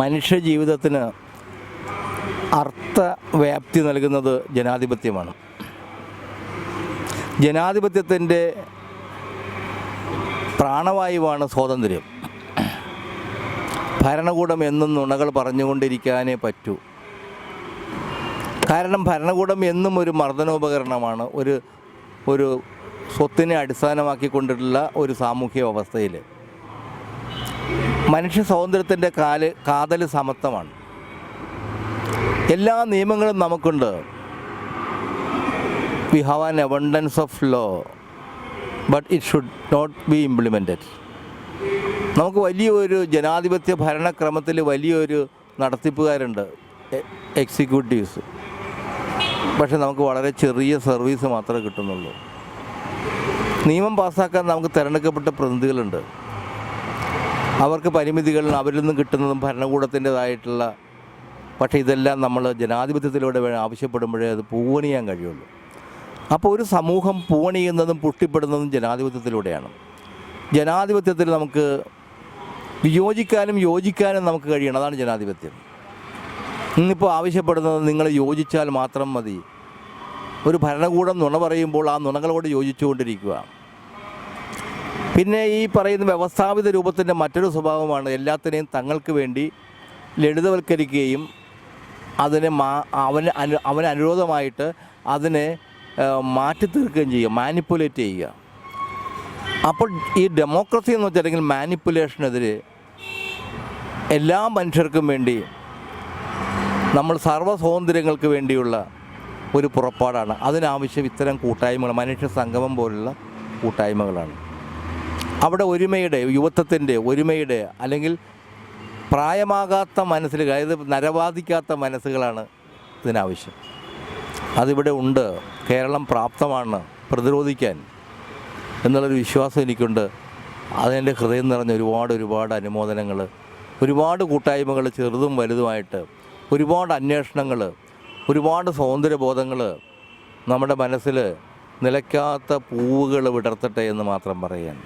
മനുഷ്യ ജീവിതത്തിന് അർത്ഥവ്യാപ്തി നൽകുന്നത് ജനാധിപത്യമാണ്. ജനാധിപത്യത്തിൻ്റെ പ്രാണവായുവാണ് സ്വാതന്ത്ര്യം. ഭരണകൂടം എന്നും നുണകൾ പറഞ്ഞുകൊണ്ടിരിക്കാനേ പറ്റൂ. കാരണം ഭരണകൂടം എന്നും ഒരു മർദ്ദനോപകരണമാണ്. ഒരു സ്വത്തിനെ അടിസ്ഥാനമാക്കിക്കൊണ്ടുള്ള ഒരു സാമൂഹ്യ വ്യവസ്ഥയിൽ മനുഷ്യ സ്വാതന്ത്ര്യത്തിൻ്റെ കാതൽ സമത്വമാണ്. എല്ലാ നിയമങ്ങളും നമുക്കുണ്ട്. We have an abundance of law, but it should not be implemented. നമുക്ക് വലിയൊരു ജനാധിപത്യ ഭരണക്രമത്തിൽ വലിയൊരു നടത്തിപ്പുകാരുണ്ട്, എക്സിക്യൂട്ടീവ്സ്. പക്ഷെ നമുക്ക് വളരെ ചെറിയ സർവീസ് മാത്രമേ കിട്ടുന്നുള്ളൂ. നിയമം പാസ്സാക്കാൻ നമുക്ക് തിരഞ്ഞെടുക്കപ്പെട്ട പ്രതിനിധികളുണ്ട്. അവർക്ക് പരിമിതികളും അവരിൽ നിന്നും കിട്ടുന്നതും ഭരണകൂടത്തിൻ്റെതായിട്ടുള്ള. പക്ഷേ ഇതെല്ലാം നമ്മൾ ജനാധിപത്യത്തിലൂടെ ആവശ്യപ്പെടുമ്പോഴേ അത് പൂവണിയാൻ കഴിയുള്ളൂ. അപ്പോൾ ഒരു സമൂഹം പൂവണിയുന്നതും പുഷ്ടിപ്പെടുന്നതും ജനാധിപത്യത്തിലൂടെയാണ്. ജനാധിപത്യത്തിൽ നമുക്ക് വിയോജിക്കാനും യോജിക്കാനും നമുക്ക് കഴിയണം. അതാണ് ജനാധിപത്യം. ഇന്നിപ്പോൾ ആവശ്യപ്പെടുന്നത് നിങ്ങൾ യോജിച്ചാൽ മാത്രം മതി. ഒരു ഭരണകൂടം നുണ പറയുമ്പോൾ ആ നുണകളോട് യോജിച്ചുകൊണ്ടിരിക്കുക. പിന്നെ ഈ പറയുന്ന വ്യവസ്ഥാപിത രൂപത്തിൻ്റെ മറ്റൊരു സ്വഭാവമാണ് എല്ലാത്തിനെയും തങ്ങൾക്ക് വേണ്ടി ലളിതവൽക്കരിക്കുകയും അതിനെ അവന് അനുരോധമായിട്ട് അതിനെ മാറ്റിത്തീർക്കുകയും ചെയ്യുക, മാനിപ്പുലേറ്റ് ചെയ്യുക. അപ്പോൾ ഈ ഡെമോക്രസി എന്ന് വെച്ചിട്ടുണ്ടെങ്കിൽ മാനിപ്പുലേഷനെതിരെ എല്ലാ മനുഷ്യർക്കും വേണ്ടി നമ്മൾ സർവ്വ സ്വാതന്ത്ര്യങ്ങൾക്ക് വേണ്ടിയുള്ള ഒരു പുറപ്പാടാണ്. അതിനാവശ്യം ഇത്തരം കൂട്ടായ്മകൾ, മനുഷ്യ സംഗമം പോലുള്ള കൂട്ടായ്മകളാണ്. അവിടെ ഒരുമയുടെ, യുവത്വത്തിൻ്റെ ഒരുമയുടെ, അല്ലെങ്കിൽ പ്രായമാകാത്ത മനസ്സിൽ, അതായത് നരവാദിക്കാത്ത മനസ്സുകളാണ് ഇതിനാവശ്യം. അതിവിടെ ഉണ്ട്. കേരളം പ്രാപ്തമാണ് പ്രതിരോധിക്കാൻ എന്നുള്ളൊരു വിശ്വാസം എനിക്കുണ്ട്. അതിൻ്റെ ഹൃദയം നിറഞ്ഞ ഒരുപാട് അനുമോദനങ്ങൾ, ഒരുപാട് കൂട്ടായ്മകൾ, ചെറുതും വലുതുമായിട്ട് ഒരുപാട് അന്വേഷണങ്ങൾ, ഒരുപാട് സ്വാതന്ത്ര്യബോധങ്ങൾ നമ്മുടെ മനസ്സിൽ നിലയ്ക്കാത്ത പൂവുകൾ വിടർത്തട്ടെ എന്ന് മാത്രം പറയാൻ.